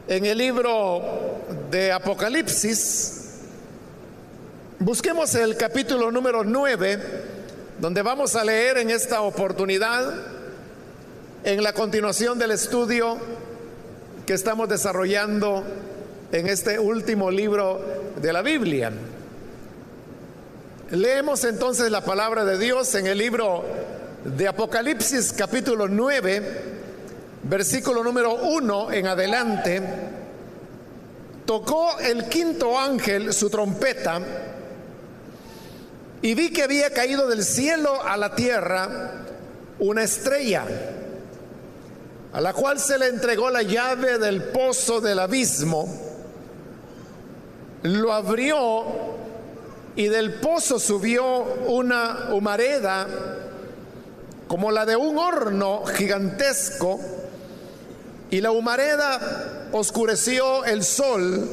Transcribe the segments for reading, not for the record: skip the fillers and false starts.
en el libro de Apocalipsis. Busquemos el capítulo número 9, donde vamos a leer en esta oportunidad, en la continuación del estudio que estamos desarrollando en este último libro de la Biblia. Leemos entonces la palabra de Dios en el libro de Apocalipsis capítulo 9, versículo número 1 en adelante. Tocó el quinto ángel su trompeta, y vi que había caído del cielo a la tierra una estrella, a la cual se le entregó la llave del pozo del abismo. Lo abrió, y del pozo subió una humareda como la de un horno gigantesco, y la humareda oscureció el sol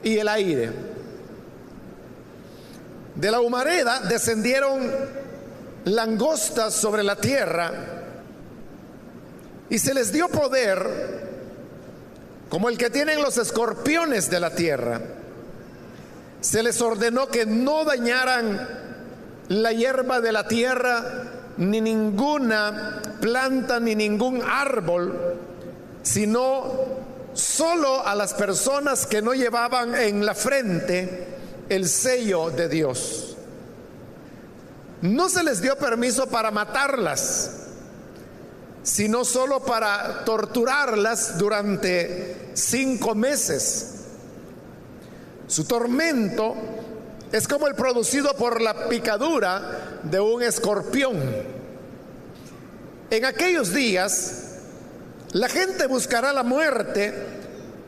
y el aire. De la humareda descendieron langostas sobre la tierra, y se les dio poder como el que tienen los escorpiones de la tierra. Se les ordenó que no dañaran la hierba de la tierra, ni ninguna planta, ni ningún árbol, sino solo a las personas que no llevaban en la frente el sello de Dios. No se les dio permiso para matarlas, sino solo para torturarlas durante 5 meses. Su tormento es como el producido por la picadura de un escorpión. En aquellos días, la gente buscará la muerte,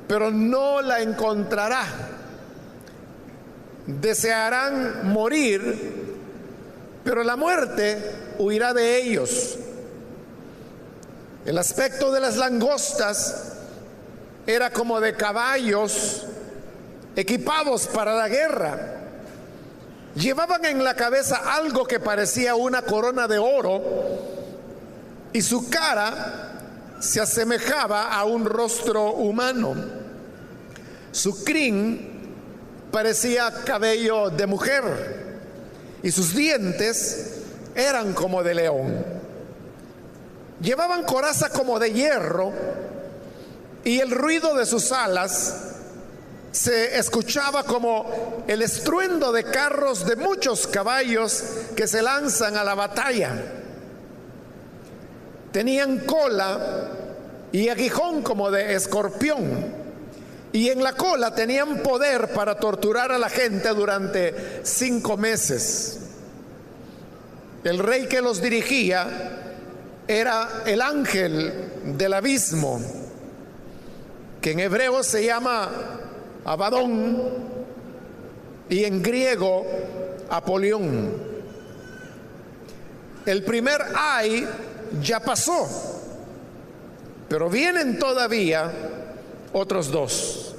pero no la encontrará. Desearán morir, pero la muerte huirá de ellos. El aspecto de las langostas era como de caballos equipados para la guerra. Llevaban en la cabeza algo que parecía una corona de oro, y su cara se asemejaba a un rostro humano. Su crin parecía cabello de mujer, y sus dientes eran como de león. Llevaban coraza como de hierro, y el ruido de sus alas se escuchaba como el estruendo de carros de muchos caballos que se lanzan a la batalla. Tenían cola y aguijón como de escorpión, y en la cola tenían poder para torturar a la gente durante 5 meses. El rey que los dirigía era el ángel del abismo, que en hebreo se llama Abadón y en griego Apolión. El primer ay ya pasó, pero vienen todavía otros 2.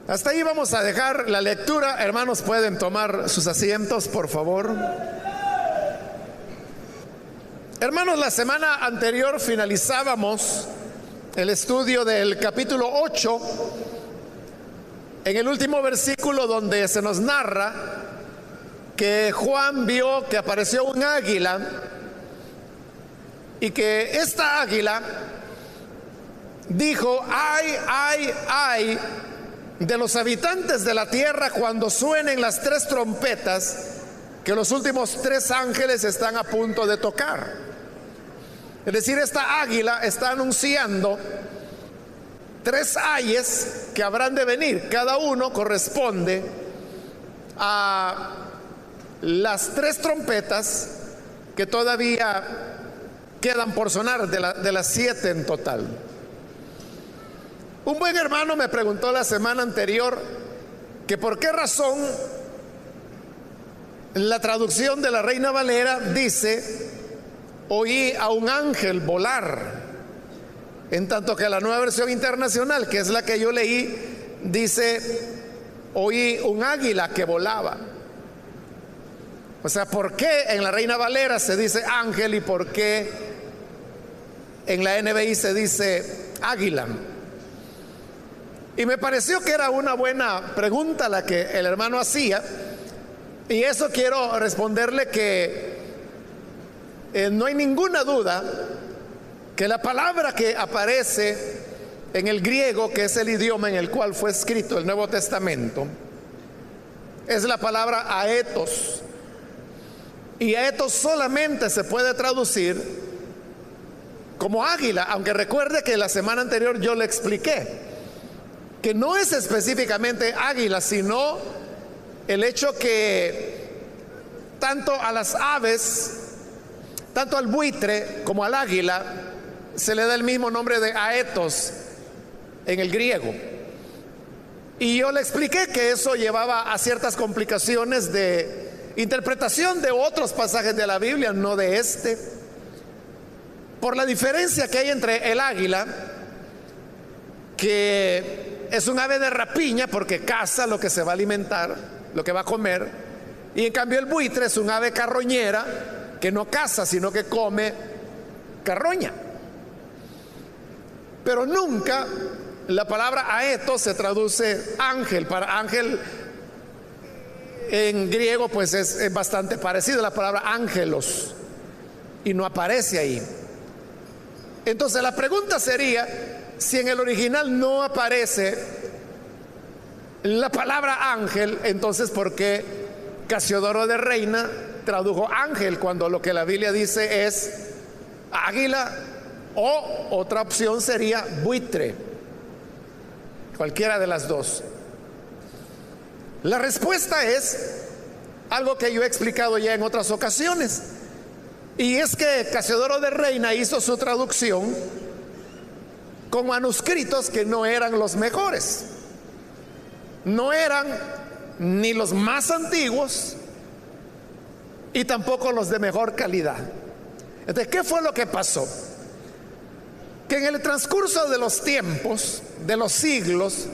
Hasta ahí vamos a dejar la lectura. Hermanos, pueden tomar sus asientos, por favor. Hermanos, la semana anterior finalizábamos el estudio del capítulo 8 en el último versículo, donde se nos narra que Juan vio que apareció un águila, y que esta águila dijo: ay, ay, ay de los habitantes de la tierra cuando suenen las 3 trompetas que los últimos 3 ángeles están a punto de tocar. Es decir, esta águila está anunciando 3 ayes que habrán de venir. Cada uno corresponde a las 3 trompetas que todavía quedan por sonar, de las 7 en total. Un buen hermano me preguntó la semana anterior que por qué razón la traducción de la Reina Valera dice: oí a un ángel volar, en tanto que la Nueva Versión Internacional, que es la que yo leí, dice: oí un águila que volaba. O sea, ¿por qué en la Reina Valera se dice ángel y por qué en la NBI se dice águila? Y me pareció que era una buena pregunta la que el hermano hacía, y eso quiero responderle que no hay ninguna duda que la palabra que aparece en el griego, que es el idioma en el cual fue escrito el Nuevo Testamento, es la palabra aetos. Y aetos solamente se puede traducir como águila, aunque recuerde que la semana anterior yo le expliqué que no es específicamente águila, sino el hecho que tanto a las aves, tanto al buitre como al águila, se le da el mismo nombre de aetos en el griego. Y yo le expliqué que eso llevaba a ciertas complicaciones de interpretación de otros pasajes de la Biblia, no de este, por la diferencia que hay entre el águila, que es un ave de rapiña porque caza lo que se va a alimentar, lo que va a comer, y en cambio el buitre es un ave carroñera que no caza, sino que come carroña. Pero nunca la palabra aeto se traduce ángel. Para ángel en griego pues es bastante parecido a la palabra ángelos, y no aparece ahí. Entonces la pregunta sería, si en el original no aparece la palabra ángel, entonces ¿por qué Casiodoro de Reina tradujo ángel cuando lo que la Biblia dice es águila? O otra opción sería buitre, cualquiera de las dos. La respuesta es algo que yo he explicado ya en otras ocasiones, y es que Casiodoro de Reina hizo su traducción con manuscritos que no eran los mejores, no eran ni los más antiguos y tampoco los de mejor calidad. Entonces, ¿qué fue lo que pasó? Que en el transcurso de los tiempos, de los siglos,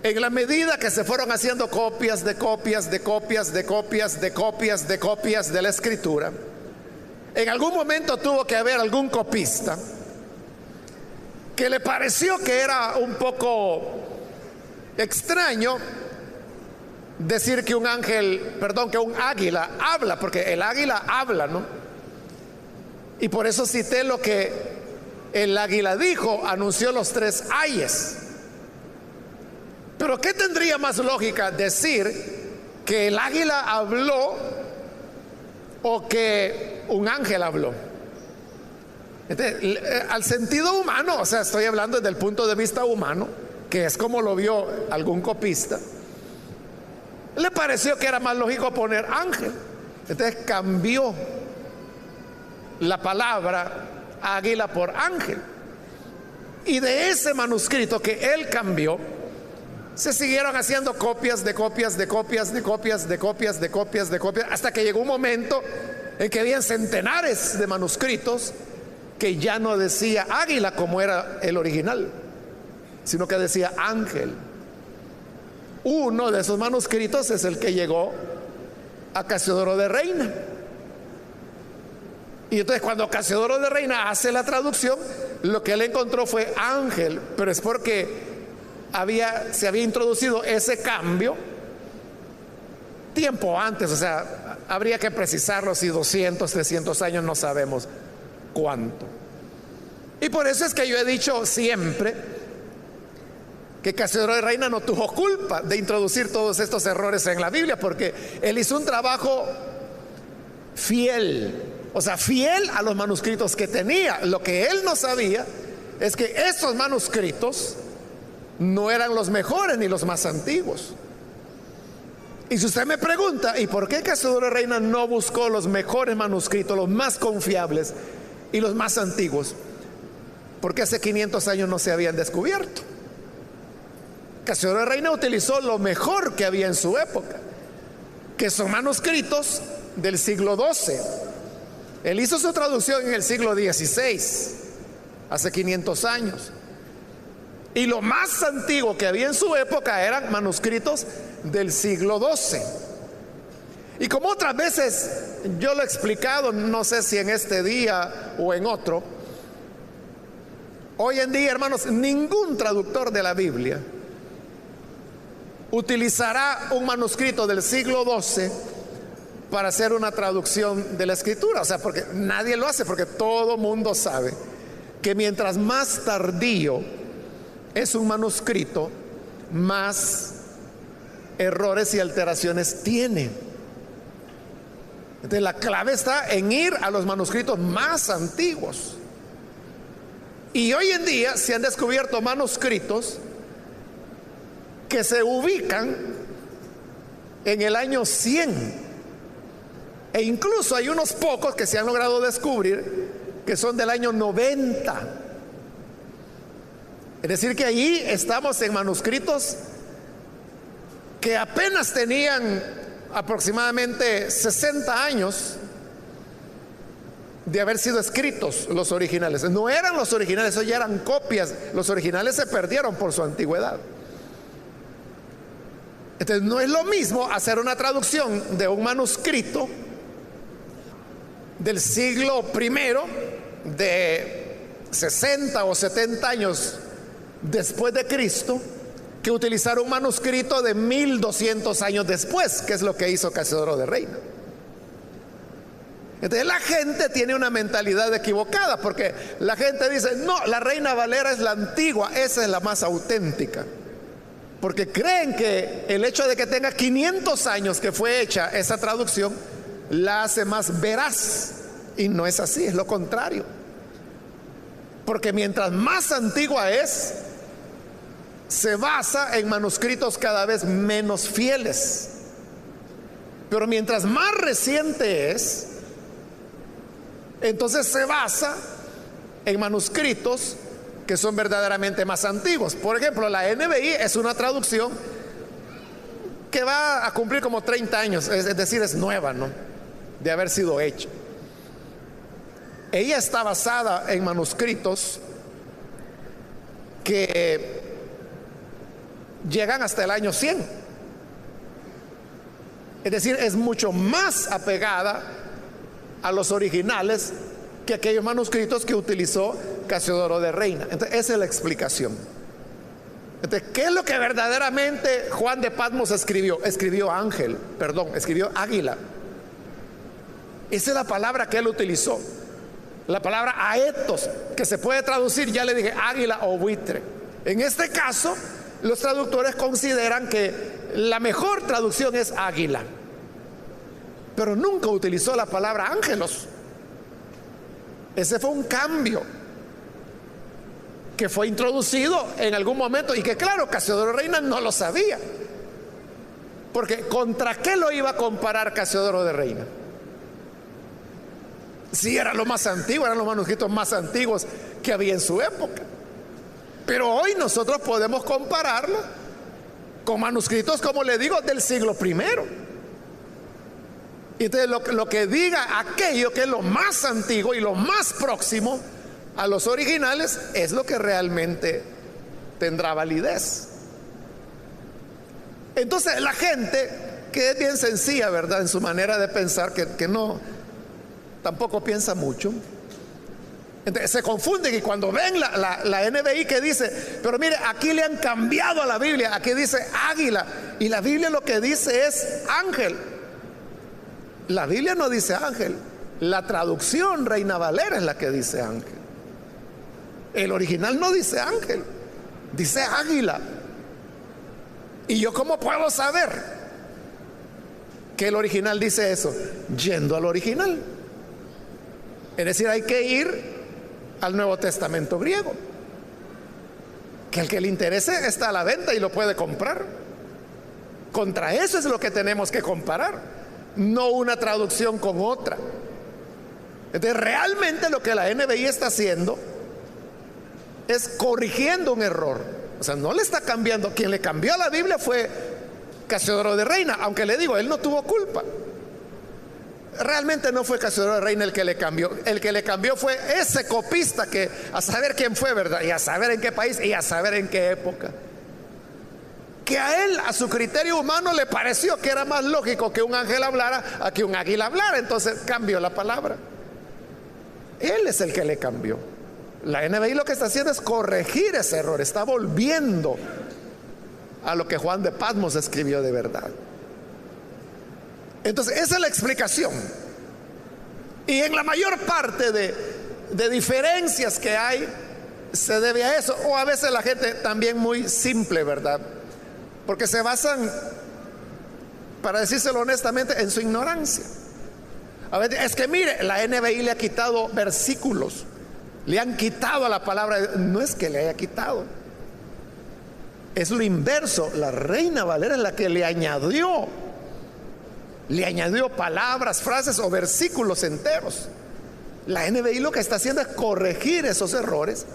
en la medida que se fueron haciendo copias de copias de copias de copias de copias de copias de la escritura, en algún momento tuvo que haber algún copista que le pareció que era un poco extraño decir que un ángel, perdón, que un águila habla, porque el águila habla, ¿no? Y por eso cité lo que el águila dijo, anunció los 3 ayes. Pero ¿qué tendría más lógica, decir que el águila habló o que un ángel habló? Entonces, al sentido humano, o sea, estoy hablando desde el punto de vista humano, que es como lo vio algún copista, le pareció que era más lógico poner ángel. Entonces cambió la palabra águila por ángel, y de ese manuscrito que él cambió se siguieron haciendo copias de copias de copias de copias de copias de copias de copias, hasta que llegó un momento en que habían centenares de manuscritos que ya no decía águila como era el original, sino que decía ángel. Uno de esos manuscritos es el que llegó a Casiodoro de Reina. Y entonces cuando Casiodoro de Reina hace la traducción, lo que él encontró fue ángel, pero es porque se había introducido ese cambio tiempo antes, o sea, habría que precisarlo, si 200, 300 años, no sabemos cuánto. Y por eso es que yo he dicho siempre que Casiodoro de Reina no tuvo culpa de introducir todos estos errores en la Biblia, porque él hizo un trabajo fiel, o sea, fiel a los manuscritos que tenía. Lo que él no sabía es que esos manuscritos no eran los mejores ni los más antiguos. Y si usted me pregunta, ¿y por qué Casiodoro de Reina no buscó los mejores manuscritos, los más confiables y los más antiguos? Porque hace 500 años no se habían descubierto. Casiodoro de Reina utilizó lo mejor que había en su época, que son manuscritos del siglo XII. Él hizo su traducción en el siglo XVI, hace 500 años. Y lo más antiguo que había en su época eran manuscritos del siglo XII. Y como otras veces yo lo he explicado, no sé si en este día o en otro, hoy en día, hermanos, ningún traductor de la Biblia utilizará un manuscrito del siglo XII para hacer una traducción de la escritura. O sea, porque nadie lo hace, porque todo mundo sabe que mientras más tardío es un manuscrito, más errores y alteraciones tiene. Entonces la clave está en ir a los manuscritos más antiguos. Y hoy en día se han descubierto manuscritos que se ubican en el año 100. E incluso hay unos pocos que se han logrado descubrir que son del año 90. Es decir, que allí estamos en manuscritos que apenas tenían aproximadamente 60 años de haber sido escritos los originales. No eran los originales, eso ya eran copias. Los originales se perdieron por su antigüedad. Entonces no es lo mismo hacer una traducción de un manuscrito del siglo primero, de 60 o 70 años después de Cristo, que utilizar un manuscrito de 1200 años después, que es lo que hizo Casiodoro de Reina. Entonces la gente tiene una mentalidad equivocada, porque la gente dice, no, la Reina Valera es la antigua, esa es la más auténtica, porque creen que el hecho de que tenga 500 años que fue hecha esa traducción la hace más veraz, y no es así, es lo contrario, porque mientras más antigua es, se basa en manuscritos cada vez menos fieles, pero mientras más reciente es, entonces se basa en manuscritos que son verdaderamente más antiguos. Por ejemplo, la NBI es una traducción que va a cumplir como 30 años, es decir, es nueva, ¿no?, de haber sido hecha. Ella está basada en manuscritos que llegan hasta el año 100. Es decir, es mucho más apegada a los originales que aquellos manuscritos que utilizó Casiodoro de Reina. Entonces esa es la explicación. Entonces, ¿qué es lo que verdaderamente Juan de Patmos escribió? Escribió águila. Esa es la palabra que él utilizó, la palabra aetos, que se puede traducir, ya le dije, águila o buitre. En este caso, los traductores consideran que la mejor traducción es águila, pero nunca utilizó la palabra ángelos. Ese fue un cambio que fue introducido en algún momento, y que claro, Casiodoro Reina no lo sabía, porque ¿contra qué lo iba a comparar Casiodoro de Reina? Si era lo más antiguo, eran los manuscritos más antiguos que había en su época. Pero hoy nosotros podemos compararlo con manuscritos, como le digo, del siglo primero. Y entonces lo que diga aquello que es lo más antiguo y lo más próximo a los originales es lo que realmente tendrá validez. Entonces la gente, que es bien sencilla, ¿verdad?, en su manera de pensar, que no, tampoco piensa mucho, entonces se confunden, y cuando ven la NBI que dice, pero mire, aquí le han cambiado a la Biblia, aquí dice águila, y la Biblia lo que dice es ángel. La Biblia no dice ángel, la traducción Reina Valera es la que dice ángel. El original no dice ángel, dice águila. ¿Y yo cómo puedo saber que el original dice eso? Yendo al original. Es decir, hay que ir al Nuevo Testamento griego, que el que le interese está a la venta y lo puede comprar. Contra eso es lo que tenemos que comparar, no una traducción con otra. Entonces realmente lo que la NBI está haciendo es corrigiendo un error. O sea, no le está cambiando. Quien le cambió a la Biblia fue Casiodoro de Reina, aunque le digo, él no tuvo culpa. Realmente no fue Casiodoro de Reina el que le cambió. El que le cambió fue ese copista, que a saber quién fue, ¿verdad?, y a saber en qué país y a saber en qué época, que a él, a su criterio humano, le pareció que era más lógico que un ángel hablara a que un águila hablara. Entonces cambió la palabra. Él es el que le cambió. La NBI lo que está haciendo es corregir ese error, está volviendo a lo que Juan de Patmos escribió de verdad. Entonces, esa es la explicación. Y en la mayor parte de diferencias que hay, se debe a eso. O a veces la gente también muy simple, ¿verdad? Porque se basan, para decírselo honestamente, en su ignorancia. A veces, es que mire, la NBI le ha quitado versículos, le han quitado a la palabra de Dios. No es que le haya quitado, es lo inverso. La Reina Valera es la que le añadió palabras, frases o versículos enteros. La NBI lo que está haciendo es corregir esos errores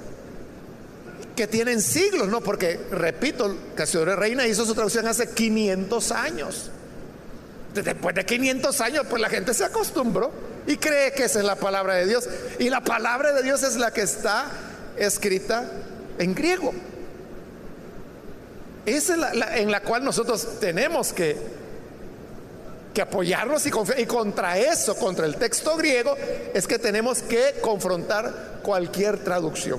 que tienen siglos, ¿no? Porque, repito, Casiodoro Reina hizo su traducción hace 500 años. Después de 500 años, pues la gente se acostumbró y cree que esa es la palabra de Dios. Y la palabra de Dios es la que está escrita en griego. Esa es en la cual nosotros tenemos que apoyarnos y confiar. Y contra eso, contra el texto griego, es que tenemos que confrontar cualquier traducción.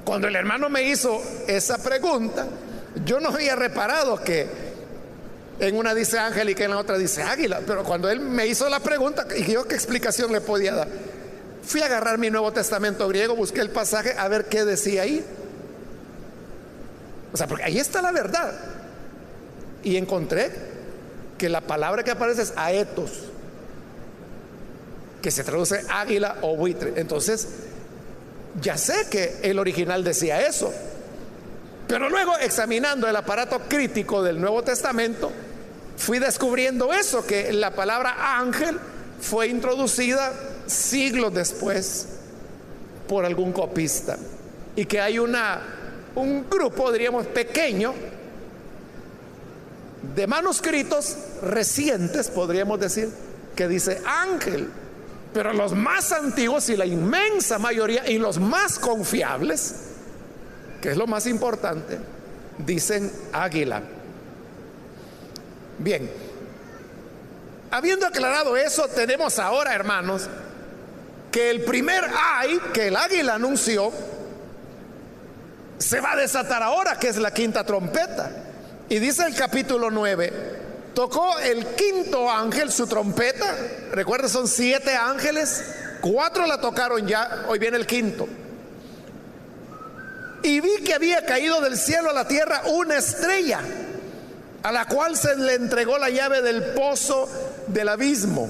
Cuando el hermano me hizo esa pregunta, yo no había reparado que en una dice ángel y que en la otra dice águila. Pero cuando él me hizo la pregunta, y yo qué explicación le podía dar, fui a agarrar mi Nuevo Testamento griego, busqué el pasaje a ver qué decía ahí. O sea, porque ahí está la verdad. Y encontré que la palabra que aparece es aetos, que se traduce águila o buitre. Entonces, ya sé que el original decía eso. Pero luego, examinando el aparato crítico del Nuevo Testamento, fui descubriendo eso, que la palabra ángel fue introducida siglos después por algún copista, y que hay un grupo, diríamos, pequeño de manuscritos recientes, podríamos decir, que dice ángel. Pero los más antiguos y la inmensa mayoría y los más confiables, que es lo más importante, dicen águila. Bien, habiendo aclarado eso, tenemos ahora, hermanos, que el primer ay que el águila anunció se va a desatar ahora, que es la quinta trompeta. Y dice el capítulo 9: tocó el quinto ángel su trompeta. Recuerda, son 7 ángeles, 4 la tocaron ya, hoy viene el quinto. Y vi que había caído del cielo a la tierra una estrella, a la cual se le entregó la llave del pozo del abismo.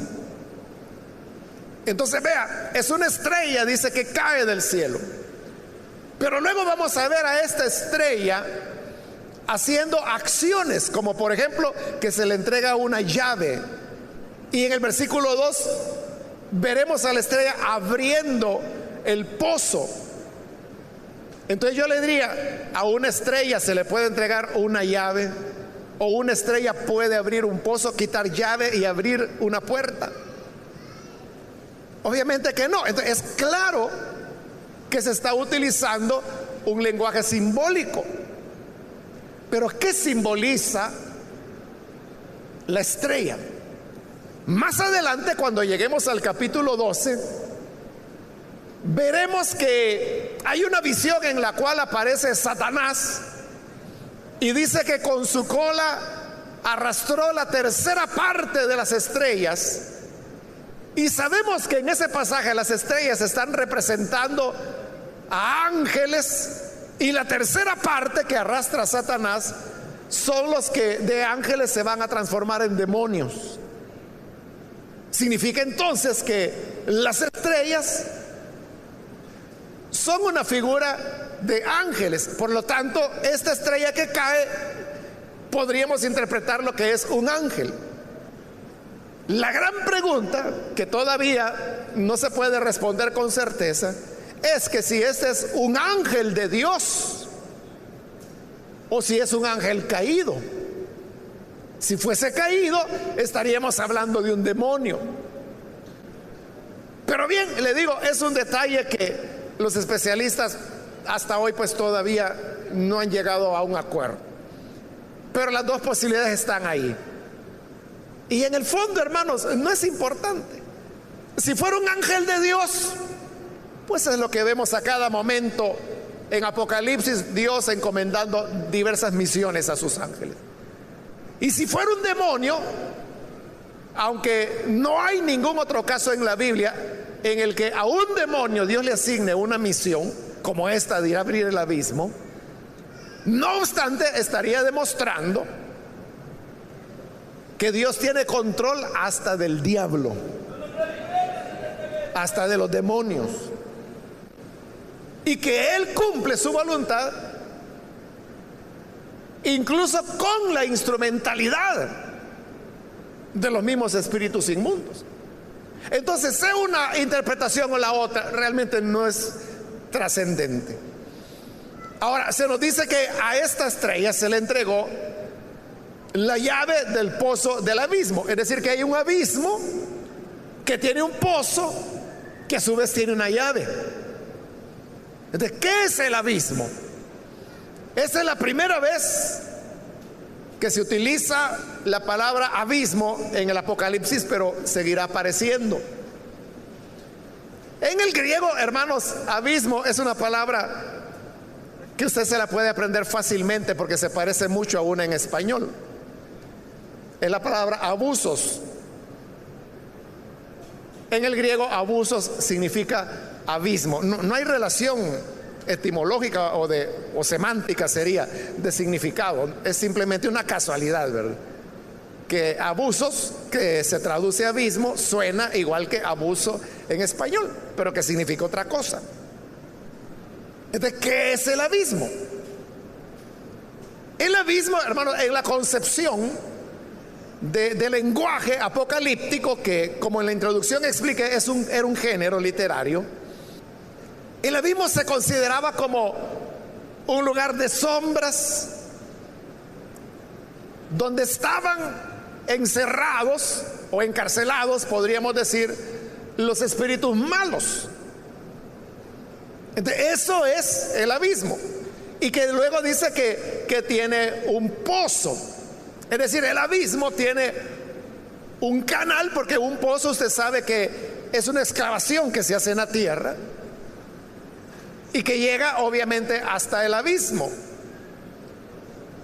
Entonces vea, es una estrella, dice, que cae del cielo. Pero luego vamos a ver a esta estrella haciendo acciones, como por ejemplo que se le entrega una llave. Y en el versículo 2 veremos a la estrella abriendo el pozo. Entonces yo le diría, a una estrella se le puede entregar una llave, o una estrella puede abrir un pozo, quitar llave y abrir una puerta. Obviamente que no. Entonces es claro que se está utilizando un lenguaje simbólico. Pero ¿qué simboliza la estrella? Más adelante, cuando lleguemos al capítulo 12, veremos que hay una visión en la cual aparece Satanás y dice que con su cola arrastró la tercera parte de las estrellas. Y sabemos que en ese pasaje las estrellas están representando a ángeles, y la tercera parte que arrastra a Satanás son los que de ángeles se van a transformar en demonios. Significa entonces que las estrellas son una figura de ángeles. Por lo tanto, esta estrella que cae podríamos interpretar lo que es un ángel. La gran pregunta, que todavía no se puede responder con certeza, es que si este es un ángel de Dios o si es un ángel caído. Si fuese caído, estaríamos hablando de un demonio. Pero bien, le digo, es un detalle que los especialistas hasta hoy pues todavía no han llegado a un acuerdo. Pero las dos posibilidades están ahí. Y en el fondo, hermanos, no es importante. Si fuera un ángel de Dios, pues es lo que vemos a cada momento en Apocalipsis Dios encomendando diversas misiones a sus ángeles. Y si fuera un demonio, aunque no hay ningún otro caso en la Biblia en el que a un demonio Dios le asigne una misión como esta de ir a abrir el abismo, no obstante estaría demostrando que Dios tiene control hasta del diablo, hasta de los demonios, y que Él cumple su voluntad incluso con la instrumentalidad de los mismos espíritus inmundos. Entonces, sea una interpretación o la otra, realmente no es trascendente. Ahora, se nos dice que a esta estrella se le entregó la llave del pozo del abismo, es decir, que hay un abismo que tiene un pozo que a su vez tiene una llave. Entonces, ¿qué es el abismo? Esa es la primera vez que se utiliza la palabra abismo en el Apocalipsis, pero seguirá apareciendo. En el griego, hermanos, abismo es una palabra que usted se la puede aprender fácilmente porque se parece mucho a una en español. Es la palabra abusos. En el griego, abusos significa abismo. No hay relación etimológica o semántica, sería, de significado. Es simplemente una casualidad, ¿verdad? Que abusos, que se traduce abismo, suena igual que abuso en español, pero que significa otra cosa. Entonces, ¿qué es el abismo? El abismo, hermano, en la concepción de lenguaje apocalíptico, que como en la introducción expliqué, era un género literario. El abismo se consideraba como un lugar de sombras donde estaban encerrados o encarcelados, podríamos decir, los espíritus malos. Entonces, eso es el abismo. Y que luego dice que tiene un pozo. Es decir, el abismo tiene un canal, porque un pozo usted sabe que es una excavación que se hace en la tierra y que llega obviamente hasta el abismo.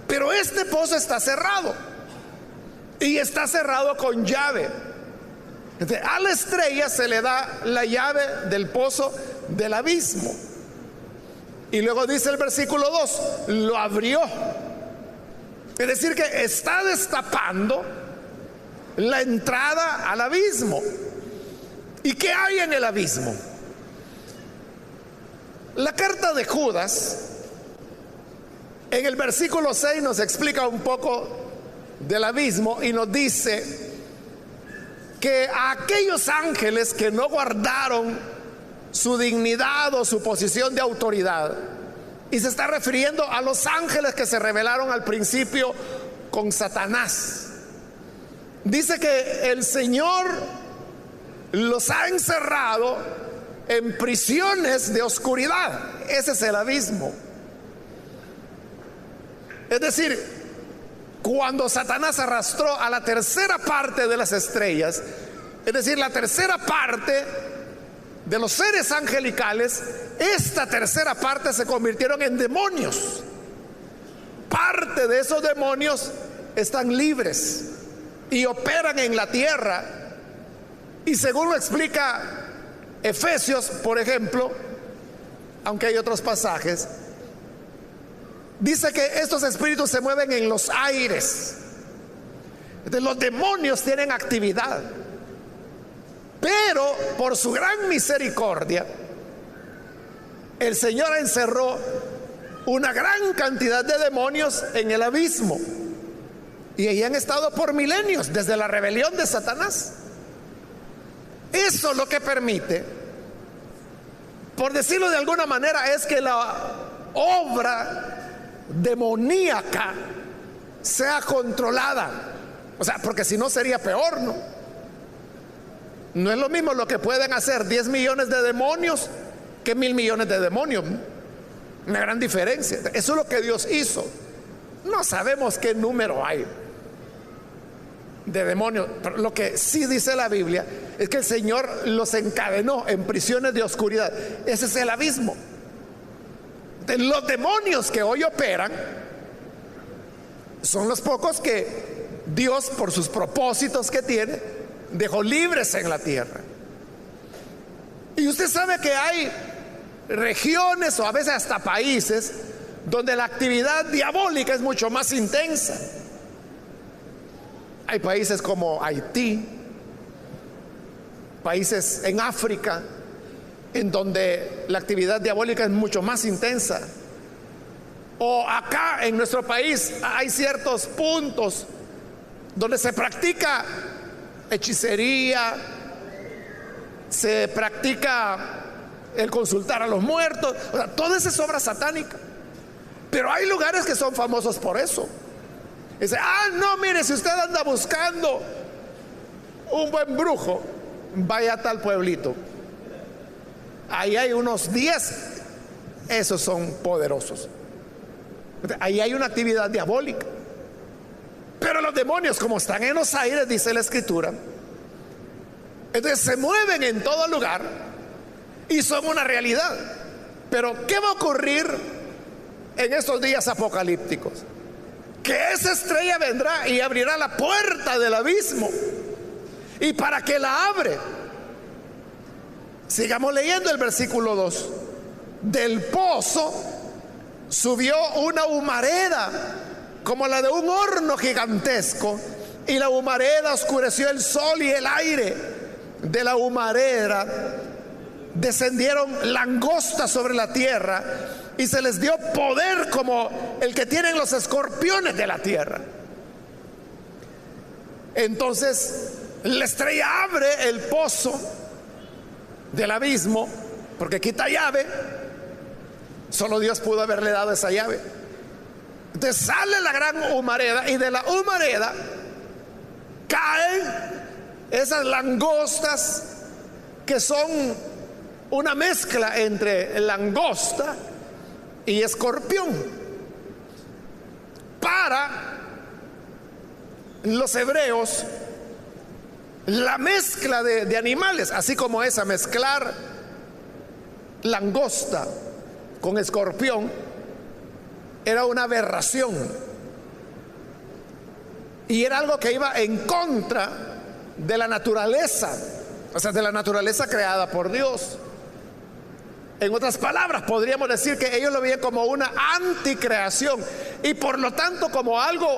Pero este pozo está cerrado y está cerrado con llave. Entonces, a la estrella se le da la llave del pozo del abismo. Y luego dice el versículo 2, lo abrió. Es decir, que está destapando la entrada al abismo. ¿Y qué hay en el abismo? La carta de Judas, en el versículo 6, nos explica un poco del abismo y nos dice que a aquellos ángeles que no guardaron su dignidad o su posición de autoridad, y se está refiriendo a los ángeles que se rebelaron al principio con Satanás, dice que el Señor los ha encerrado en prisiones de oscuridad. Ese es el abismo. Es decir, cuando Satanás arrastró a la tercera parte de las estrellas, es decir, la tercera parte de los seres angelicales, esta tercera parte se convirtieron en demonios. Parte de esos demonios están libres y operan en la tierra. Y según lo explica Efesios, por ejemplo, aunque hay otros pasajes, dice que estos espíritus se mueven en los aires. Entonces, los demonios tienen actividad, pero por su gran misericordia el Señor encerró una gran cantidad de demonios en el abismo, y ahí han estado por milenios, desde la rebelión de Satanás. Eso lo que permite, por decirlo de alguna manera, es que la obra demoníaca sea controlada. O sea, porque si no sería peor, ¿no? No es lo mismo lo que pueden hacer 10 millones de demonios que 1.000 millones de demonios. Una gran diferencia. Eso es lo que Dios hizo. No sabemos qué número hay de demonios, pero lo que sí dice la Biblia es que el Señor los encadenó en prisiones de oscuridad. Ese es el abismo. Los demonios que hoy operan son los pocos que Dios, por sus propósitos que tiene, dejó libres en la tierra. Y usted sabe que hay regiones o a veces hasta países donde la actividad diabólica es mucho más intensa. Hay países como Haití, países en África, en donde la actividad diabólica es mucho más intensa. O acá en nuestro país hay ciertos puntos donde se practica hechicería, se practica el consultar a los muertos, o sea, toda esa es obra satánica. Pero hay lugares que son famosos por eso. Dice, no, mire, si usted anda buscando un buen brujo, vaya a tal pueblito. Ahí hay unos 10, esos son poderosos. Ahí hay una actividad diabólica. Pero los demonios, como están en los aires, dice la Escritura, entonces se mueven en todo lugar y son una realidad. Pero ¿qué va a ocurrir en estos días apocalípticos? Que esa estrella vendrá y abrirá la puerta del abismo. Y para que la abre, sigamos leyendo el versículo 2. Del pozo subió una humareda como la de un horno gigantesco, y la humareda oscureció el sol y el aire. De la humareda descendieron langostas sobre la tierra, y se les dio poder como el que tienen los escorpiones de la tierra. Entonces la estrella abre el pozo del abismo, porque quita llave. Solo Dios pudo haberle dado esa llave. Entonces sale la gran humareda, y de la humareda caen esas langostas que son una mezcla entre langosta y escorpión. Para los hebreos, la mezcla de animales, así como esa, mezclar langosta con escorpión, era una aberración y era algo que iba en contra de la naturaleza, o sea, de la naturaleza creada por Dios. En otras palabras, podríamos decir que ellos lo veían como una anticreación y por lo tanto como algo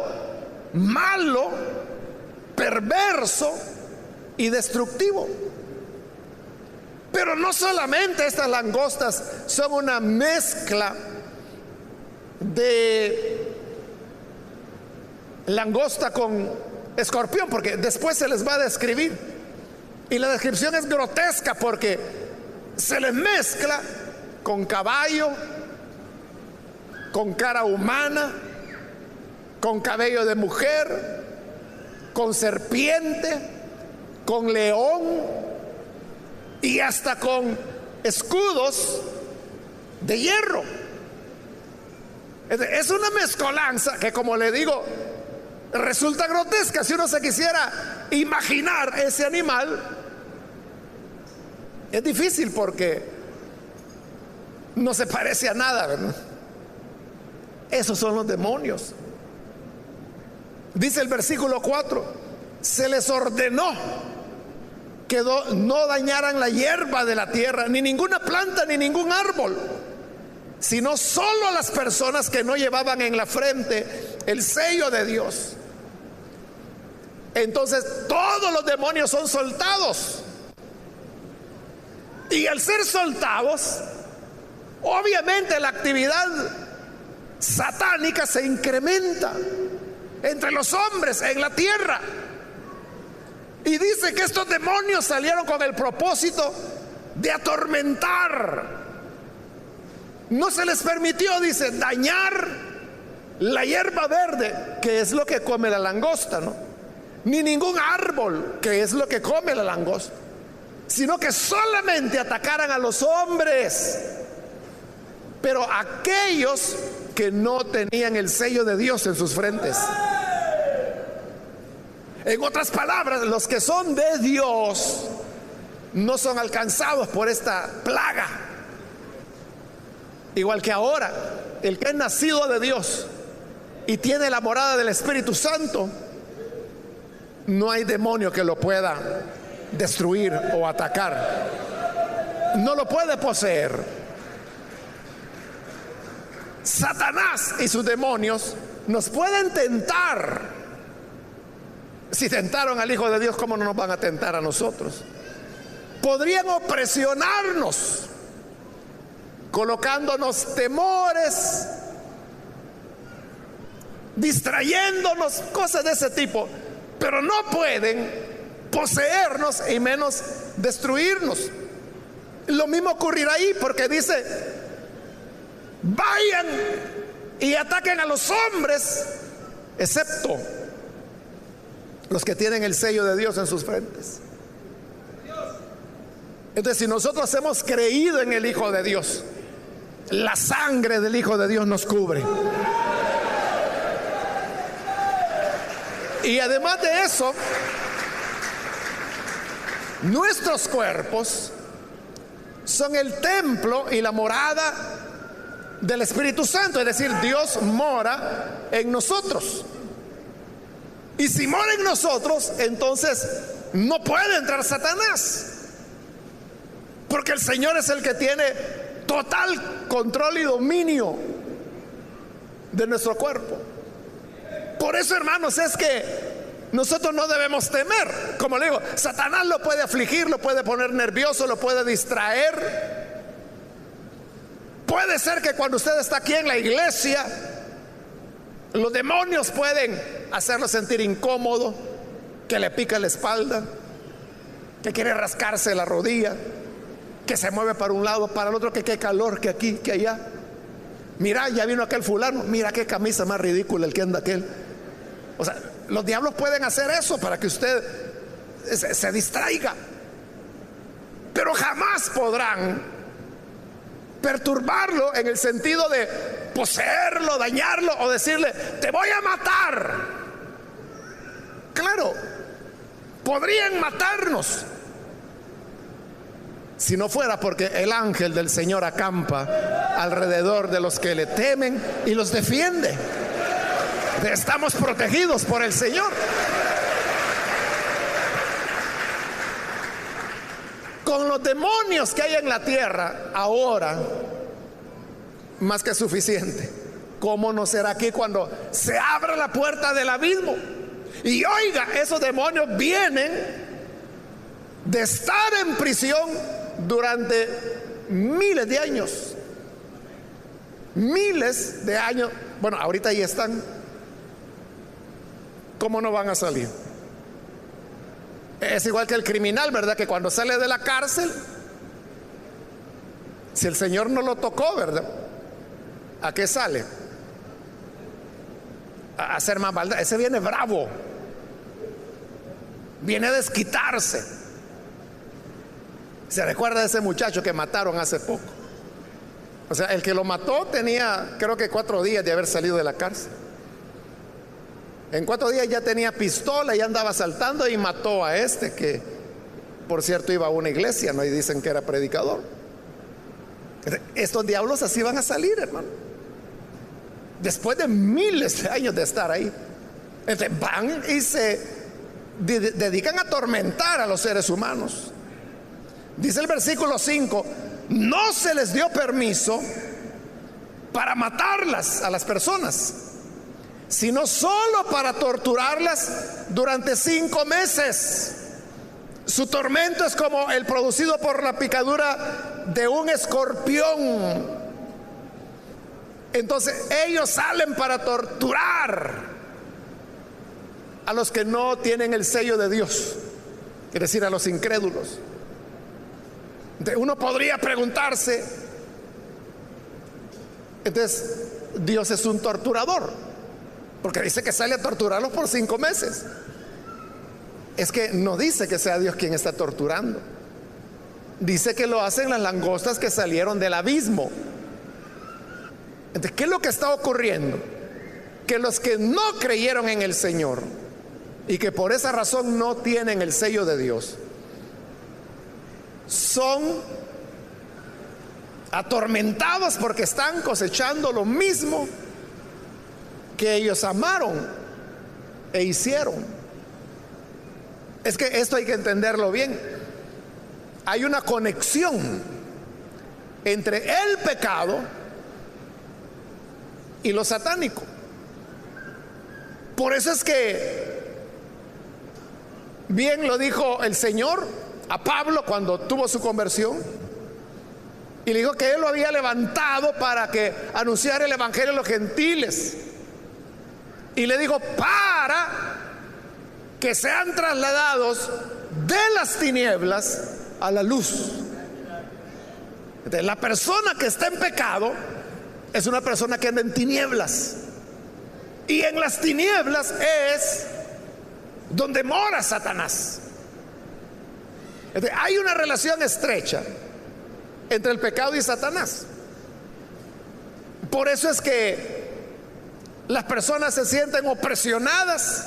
malo, perverso y destructivo. Pero no solamente estas langostas son una mezcla de langosta con escorpión, porque después se les va a describir, y la descripción es grotesca porque se les mezcla con caballo, con cara humana, con cabello de mujer, con serpiente, con león y hasta con escudos de hierro. Es una mezcolanza que, como le digo, resulta grotesca. Si uno se quisiera imaginar ese animal, es difícil porque no se parece a nada, ¿verdad? Esos son los demonios. Dice el versículo 4: se les ordenó que no dañaran la hierba de la tierra, ni ninguna planta, ni ningún árbol, sino solo a las personas que no llevaban en la frente el sello de Dios. Entonces todos los demonios son soltados, y al ser soltados, obviamente la actividad satánica se incrementa entre los hombres en la tierra. Y dice que estos demonios salieron con el propósito de atormentar. No se les permitió, dice, dañar la hierba verde, que es lo que come la langosta, ¿no? Ni ningún árbol, que es lo que come la langosta, sino que solamente atacaran a los hombres, pero aquellos que no tenían el sello de Dios en sus frentes. En otras palabras, los que son de Dios no son alcanzados por esta plaga. igual que ahora, el que es nacido de Dios y tiene la morada del Espíritu Santo, no hay demonio que lo pueda destruir o atacar. No lo puede poseer. Satanás y sus demonios nos pueden tentar. Si tentaron al Hijo de Dios, ¿cómo no nos van a tentar a nosotros? Podrían opresionarnos, colocándonos temores, distrayéndonos, cosas de ese tipo, pero no pueden poseernos y menos destruirnos. Lo mismo ocurrirá ahí, porque dice: vayan y ataquen a los hombres, excepto los que tienen el sello de Dios en sus frentes. Entonces, si nosotros hemos creído en el Hijo de Dios, la sangre del Hijo de Dios nos cubre. Y además de eso, nuestros cuerpos son el templo y la morada del Espíritu Santo, es decir, Dios mora en nosotros. Y si mora en nosotros, entonces no puede entrar Satanás, porque el Señor es el que tiene total control y dominio de nuestro cuerpo. Por eso, hermanos, es que nosotros no debemos temer. Como le digo, Satanás lo puede afligir, lo puede poner nervioso, lo puede distraer. Puede ser que cuando usted está aquí en la iglesia, los demonios pueden hacerlo sentir incómodo, que le pica la espalda, que quiere rascarse la rodilla, que se mueve para un lado, para el otro, que qué calor, que aquí, que allá. Mira, ya vino aquel fulano, mira qué camisa más ridícula el que anda aquel. O sea, los diablos pueden hacer eso para que usted se distraiga, pero jamás podrán perturbarlo en el sentido de poseerlo, dañarlo o decirle: te voy a matar. Claro, podrían matarnos si no fuera porque el ángel del Señor acampa alrededor de los que le temen y los defiende. Estamos protegidos por el Señor. Con los demonios que hay en la tierra ahora, más que suficiente. ¿Cómo no será aquí cuando se abra la puerta del abismo? Y oiga, esos demonios vienen de estar en prisión durante miles de años. Miles de años. Bueno, ahorita ahí están. ¿Cómo no van a salir? Es igual que el criminal, ¿verdad? Que cuando sale de la cárcel, si el Señor no lo tocó, ¿verdad? ¿A qué sale? A hacer más maldad. Ese viene bravo, viene a desquitarse. ¿Se recuerda de ese muchacho que mataron hace poco? O sea, el que lo mató tenía, creo que 4 días de haber salido de la cárcel. En 4 días ya tenía pistola y andaba saltando y mató a este, que por cierto iba a una iglesia, ¿no? Y dicen que era predicador. Estos diablos así van a salir, hermano, después de miles de años de estar ahí. Entonces van y se dedican a atormentar a los seres humanos. Dice el versículo 5: no se les dio permiso para matarlas a las personas, sino solo para torturarlas durante 5 meses. Su tormento es como el producido por la picadura de un escorpión. Entonces ellos salen para torturar a los que no tienen el sello de Dios, es decir, a los incrédulos. Uno podría preguntarse, entonces Dios es un torturador, porque dice que sale a torturarlos por 5 meses. Es que no dice que sea Dios quien está torturando. Dice que lo hacen las langostas que salieron del abismo. Entonces, ¿qué es lo que está ocurriendo? Que los que no creyeron en el Señor y que por esa razón no tienen el sello de Dios, son atormentados porque están cosechando lo mismo que ellos amaron e hicieron. Es que esto hay que entenderlo bien. Hay una conexión entre el pecado y lo satánico. Por eso es que bien lo dijo el Señor a Pablo cuando tuvo su conversión, y le dijo que él lo había levantado para que anunciara el evangelio a los gentiles, y le dijo para que sean trasladados de las tinieblas a la luz. Entonces, la persona que está en pecado es una persona que anda en tinieblas, y en las tinieblas es donde mora Satanás. Entonces, hay una relación estrecha entre el pecado y Satanás. Por eso es que las personas se sienten opresionadas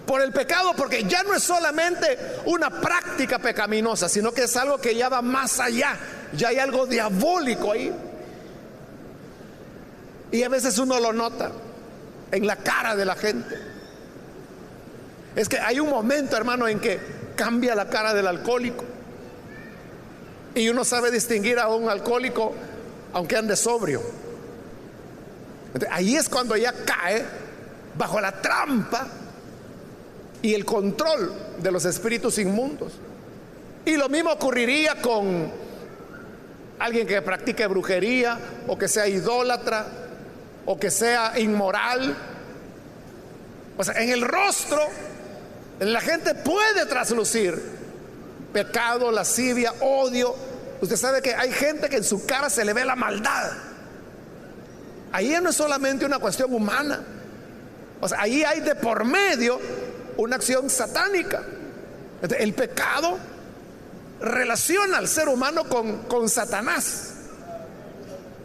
por el pecado, porque ya no es solamente una práctica pecaminosa, sino que es algo que ya va más allá. Ya hay algo diabólico ahí, y a veces uno lo nota en la cara de la gente. Es que hay un momento, hermano, en que cambia la cara del alcohólico, y uno sabe distinguir a un alcohólico aunque ande sobrio. Entonces, ahí es cuando ya cae bajo la trampa y el control de los espíritus inmundos. Y lo mismo ocurriría con alguien que practique brujería, o que sea idólatra, o que sea inmoral. O sea, en el rostro la gente puede traslucir pecado, lascivia, odio. Usted sabe que hay gente que en su cara se le ve la maldad. Ahí no es solamente una cuestión humana. O sea, ahí hay de por medio una acción satánica. El pecado relaciona al ser humano con Satanás,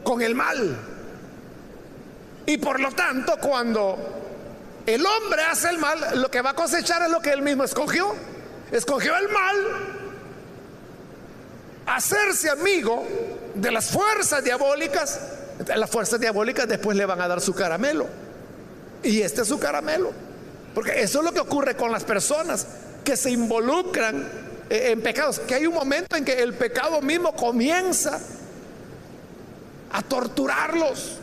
con el mal. Y por lo tanto, cuando el hombre hace el mal, lo que va a cosechar es lo que él mismo escogió. Escogió el mal, hacerse amigo de las fuerzas diabólicas. Las fuerzas diabólicas después le van a dar su caramelo, y este es su caramelo, porque eso es lo que ocurre con las personas que se involucran en pecados, que hay un momento en que el pecado mismo comienza a torturarlos.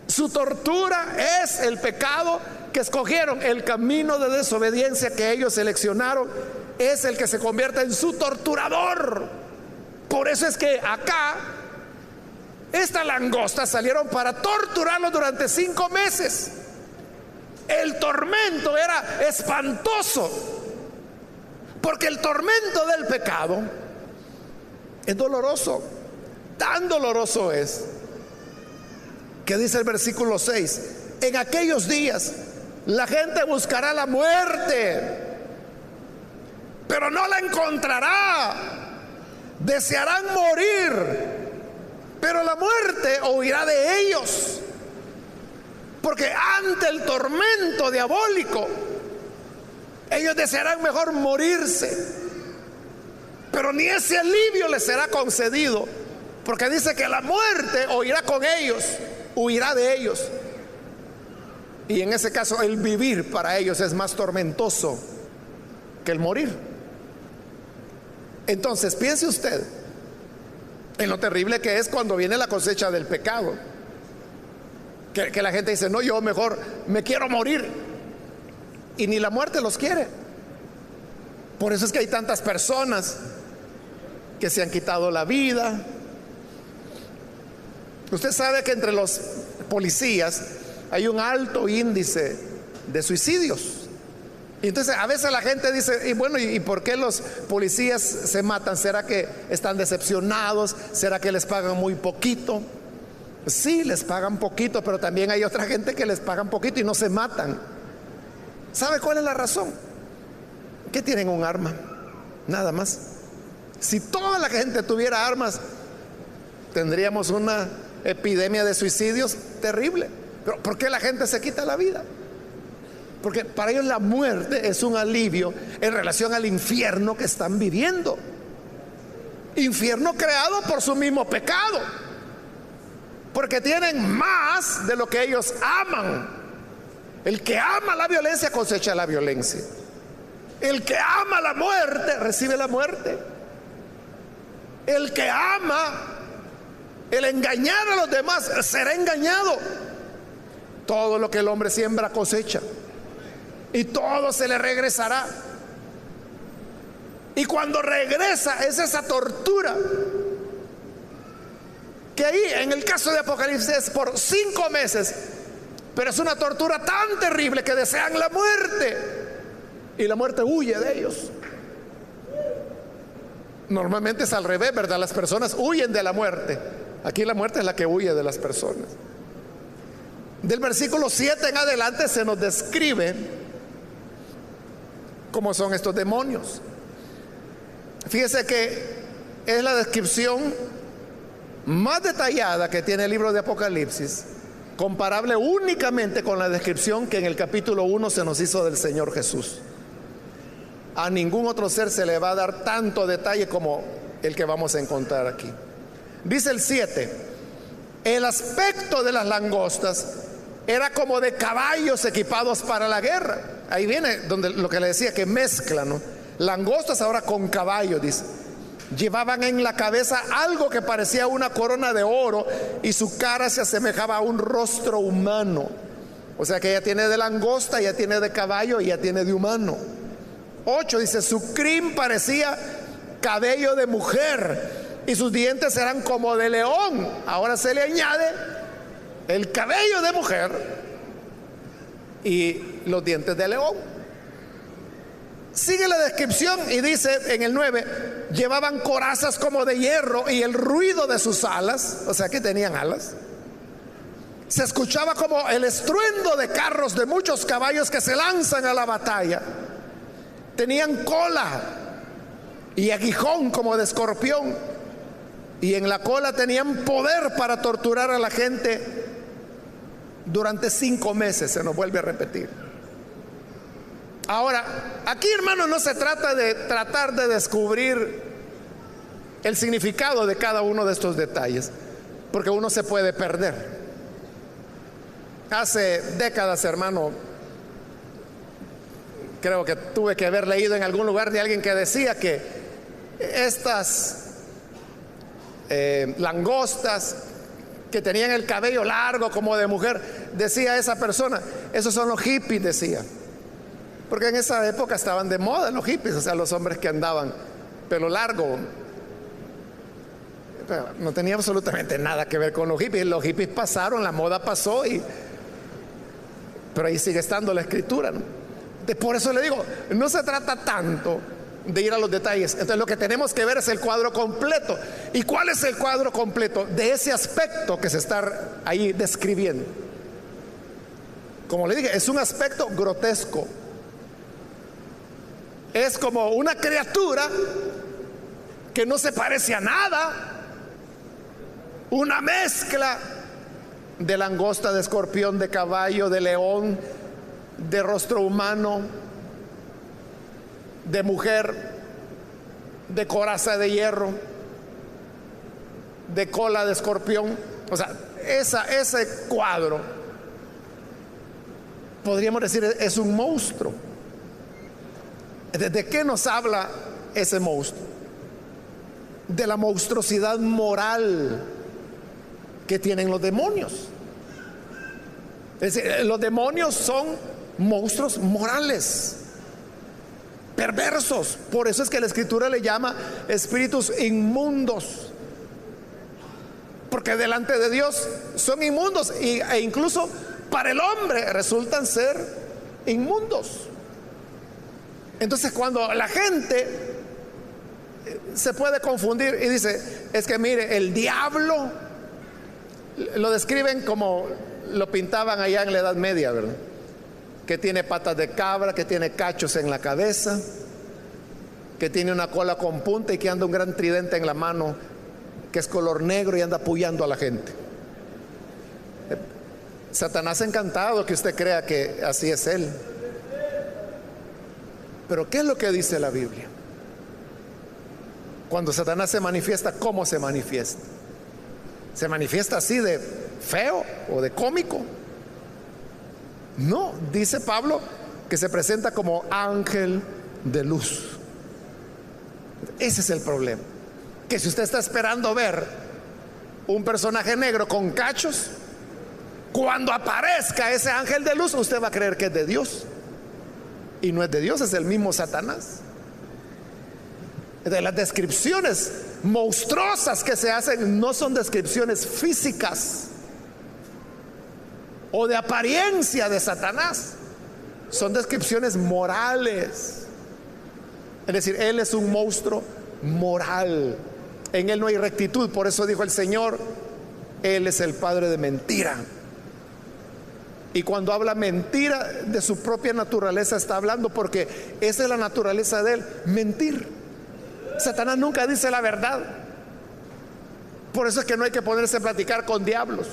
Su tortura es el pecado que escogieron. El camino de desobediencia que ellos seleccionaron es el que se convierte en su torturador. Por eso es que acá estas langostas salieron para torturarlos durante 5 meses. El tormento era espantoso, porque el tormento del pecado es doloroso. Tan doloroso es que dice el versículo 6: en aquellos días la gente buscará la muerte, pero no la encontrará. Desearán morir, pero la muerte huirá de ellos, porque ante el tormento diabólico ellos desearán mejor morirse, pero ni ese alivio les será concedido, porque dice que la muerte huirá con ellos, huirá de ellos. Y en ese caso el vivir para ellos es más tormentoso que el morir. Entonces piense usted en lo terrible que es cuando viene la cosecha del pecado, que la gente dice: no, yo mejor me quiero morir, y ni la muerte los quiere. Por eso es que hay tantas personas que se han quitado la vida. Usted sabe que entre los policías hay un alto índice de suicidios. Y entonces a veces la gente dice: y bueno, ¿y por qué los policías se matan? ¿Será que están decepcionados? ¿Será que les pagan muy poquito? Sí, les pagan poquito, pero también hay otra gente que les pagan poquito y no se matan. ¿Sabe cuál es la razón? Que tienen un arma, nada más. Si toda la gente tuviera armas, tendríamos una epidemia de suicidios terrible. Pero ¿por qué la gente se quita la vida? Porque para ellos la muerte es un alivio en relación al infierno que están viviendo. infierno creado por su mismo pecado, porque tienen más de lo que ellos aman. El que ama la violencia cosecha la violencia. El que ama la muerte recibe la muerte. El que ama el engañar a los demás será engañado. Todo lo que el hombre siembra cosecha, y todo se le regresará. Y cuando regresa es esa tortura, que ahí en el caso de Apocalipsis es por 5 meses, pero es una tortura tan terrible que desean la muerte, y la muerte huye de ellos. Normalmente es al revés, ¿verdad? Las personas huyen de la muerte. Aquí la muerte es la que huye de las personas. Del versículo 7 en adelante se nos describe cómo son estos demonios. Fíjese que es la descripción más detallada que tiene el libro de Apocalipsis, comparable únicamente con la descripción que en el capítulo 1 se nos hizo del Señor Jesús. A ningún otro ser se le va a dar tanto detalle como el que vamos a encontrar aquí. Dice el 7: el aspecto de las langostas era como de caballos equipados para la guerra. Ahí viene donde lo que le decía, que mezcla, ¿no? Langostas ahora con caballos, dice. Llevaban en la cabeza algo que parecía una corona de oro, y su cara se asemejaba a un rostro humano. O sea que ella tiene de langosta, ella tiene de caballo y ella tiene de humano. 8 dice: su crin parecía cabello de mujer, y sus dientes eran como de león. Ahora se le añade el cabello de mujer y los dientes de león. Sigue la descripción y dice en el 9: llevaban corazas como de hierro, y el ruido de sus alas, o sea que tenían alas, se escuchaba como el estruendo de carros de muchos caballos que se lanzan a la batalla. Tenían cola y aguijón como de escorpión, y en la cola tenían poder para torturar a la gente durante 5 meses. Se nos vuelve a repetir. Ahora, aquí, hermanos, no se trata de tratar de descubrir el significado de cada uno de estos detalles, porque uno se puede perder. Hace décadas, hermano, creo que tuve que haber leído en algún lugar de alguien que decía que estas langostas que tenían el cabello largo como de mujer, decía esa persona, esos son los hippies, decía. Porque en esa época estaban de moda los hippies, o sea, los hombres que andaban pelo largo. Pero no tenía absolutamente nada que ver con los hippies. Los hippies pasaron, la moda pasó, pero ahí sigue estando la escritura, ¿no? Por eso le digo, no se trata tanto de ir a los detalles. Entonces lo que tenemos que ver es el cuadro completo. ¿Y cuál es el cuadro completo de ese aspecto que se está ahí describiendo? Como le dije, es un aspecto grotesco. Es como una criatura que no se parece a nada, una mezcla de langosta, de escorpión, de caballo, de león, de rostro humano, de mujer, de coraza de hierro, de cola de escorpión. O sea, ese cuadro, podríamos decir, es un monstruo. ¿De qué nos habla ese monstruo? De la monstruosidad moral que tienen los demonios. Es decir, los demonios son monstruos morales, perversos. Por eso es que la escritura le llama espíritus inmundos, porque delante de Dios son inmundos, e incluso para el hombre resultan ser inmundos. Entonces, cuando la gente se puede confundir y dice, es que mire, el diablo lo describen como lo pintaban allá en la Edad Media, ¿verdad? Que tiene patas de cabra, que tiene cachos en la cabeza, que tiene una cola con punta y que anda un gran tridente en la mano que es color negro y anda apoyando a la gente. Satanás encantado que usted crea que así es él. Pero ¿qué es lo que dice la Biblia? Cuando Satanás se manifiesta, ¿cómo se manifiesta? ¿Se manifiesta así de feo o de cómico? No, dice Pablo que se presenta como ángel de luz. Ese es el problema, que si usted está esperando ver un personaje negro con cachos, cuando aparezca ese ángel de luz, usted va a creer que es de Dios, y no es de Dios, es el mismo Satanás. De las descripciones monstruosas que se hacen no son descripciones físicas o de apariencia de Satanás, son descripciones morales. Es decir, él es un monstruo moral, en él no hay rectitud. Por eso dijo el Señor, él es el padre de mentira. Y cuando habla mentira, de su propia naturaleza está hablando, porque esa es la naturaleza de él, mentir. Satanás nunca dice la verdad. Por eso es que no hay que ponerse a platicar con diablos.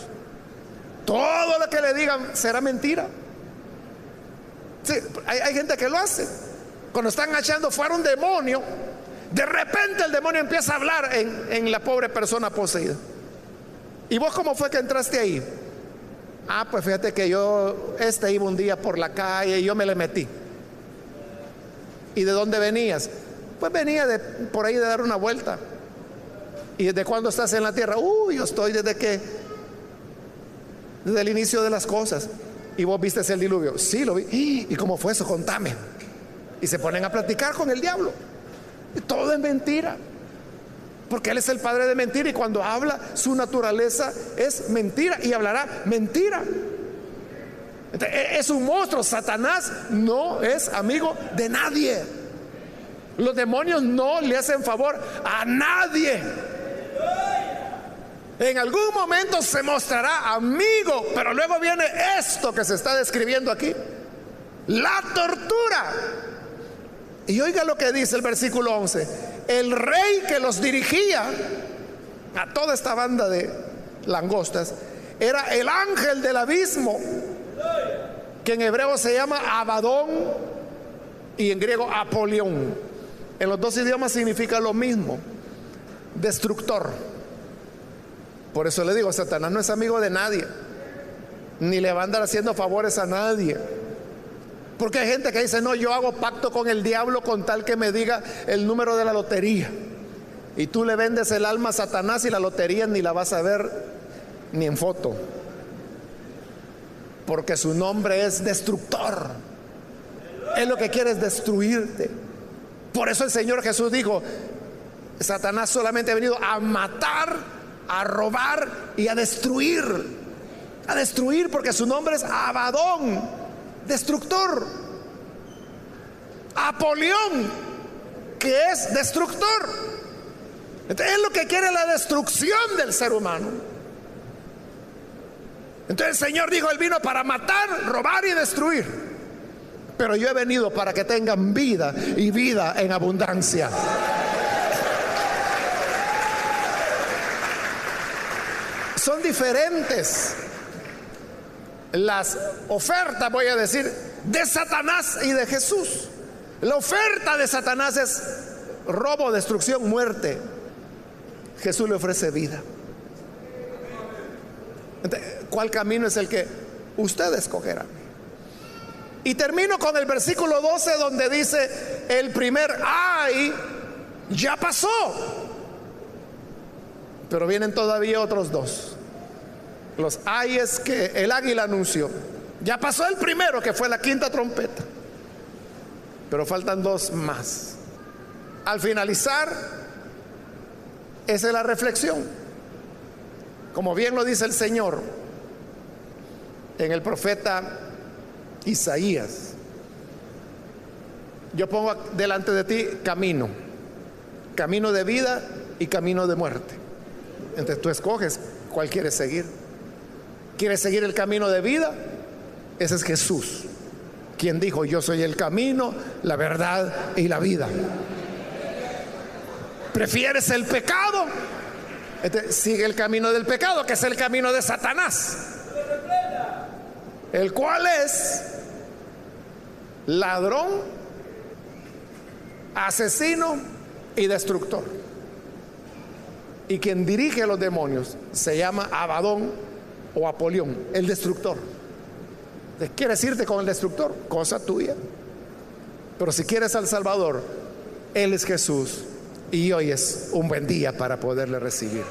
Todo lo que le digan será mentira. Sí, hay gente que lo hace. Cuando están echando fuera un demonio, de repente el demonio empieza a hablar en la pobre persona poseída. ¿Y vos cómo fue que entraste ahí? Ah, pues fíjate que yo iba un día por la calle y yo me le metí. ¿Y de dónde venías? Pues venía por ahí de dar una vuelta. ¿Y desde cuándo estás en la tierra? Yo estoy desde el inicio de las cosas. ¿Y vos viste el diluvio? Sí, lo vi. ¿Y cómo fue eso? Contame. Y se ponen a platicar con el diablo. Y todo es mentira, porque él es el padre de mentira, y cuando habla, su naturaleza es mentira y hablará mentira. Entonces, es un monstruo. Satanás no es amigo de nadie. Los demonios no le hacen favor a nadie. En algún momento se mostrará amigo, pero luego viene esto que se está describiendo aquí: la tortura. Y oiga lo que dice el versículo 11: el rey que los dirigía a toda esta banda de langostas era el ángel del abismo, que en hebreo se llama Abadón y en griego Apolión. En los dos idiomas significa lo mismo: destructor. Por eso le digo, Satanás no es amigo de nadie, ni le va a andar haciendo favores a nadie. Porque hay gente que dice: no, yo hago pacto con el diablo con tal que me diga el número de la lotería. Y tú le vendes el alma a Satanás y la lotería ni la vas a ver ni en foto, porque su nombre es destructor. Él lo que quiere es destruirte. Por eso el Señor Jesús dijo: Satanás solamente ha venido a matar, a robar y a destruir. A destruir, porque su nombre es Abadón, destructor. Apolión, que es destructor. Entonces, él lo que quiere es la destrucción del ser humano. Entonces el Señor dijo: él vino para matar, robar y destruir, pero yo he venido para que tengan vida, y vida en abundancia. Son diferentes las ofertas, voy a decir, de Satanás y de Jesús. La oferta de Satanás es robo, destrucción, muerte. Jesús le ofrece vida. Entonces, ¿cuál camino es el que usted escogerá? Y termino con el versículo 12, donde dice: el primer ay ya pasó, pero vienen todavía otros dos. Los ayes que el águila anunció. Ya pasó el primero, que fue la quinta trompeta, pero faltan dos más. Al finalizar, esa es la reflexión. Como bien lo dice el Señor en el profeta Isaías: yo pongo delante de ti camino de vida y camino de muerte. Entonces tú escoges cuál quieres seguir. ¿Quieres seguir el camino de vida? Ese es Jesús, quien dijo: yo soy el camino, la verdad y la vida. ¿Prefieres el pecado? Entonces, sigue el camino del pecado, que es el camino de Satanás, el cual es ladrón, asesino y destructor. y quien dirige a los demonios se llama Abadón o Apolión, el destructor. ¿Quieres irte con el destructor? Cosa tuya. Pero si quieres al Salvador, Él es Jesús, y hoy es un buen día para poderle recibir.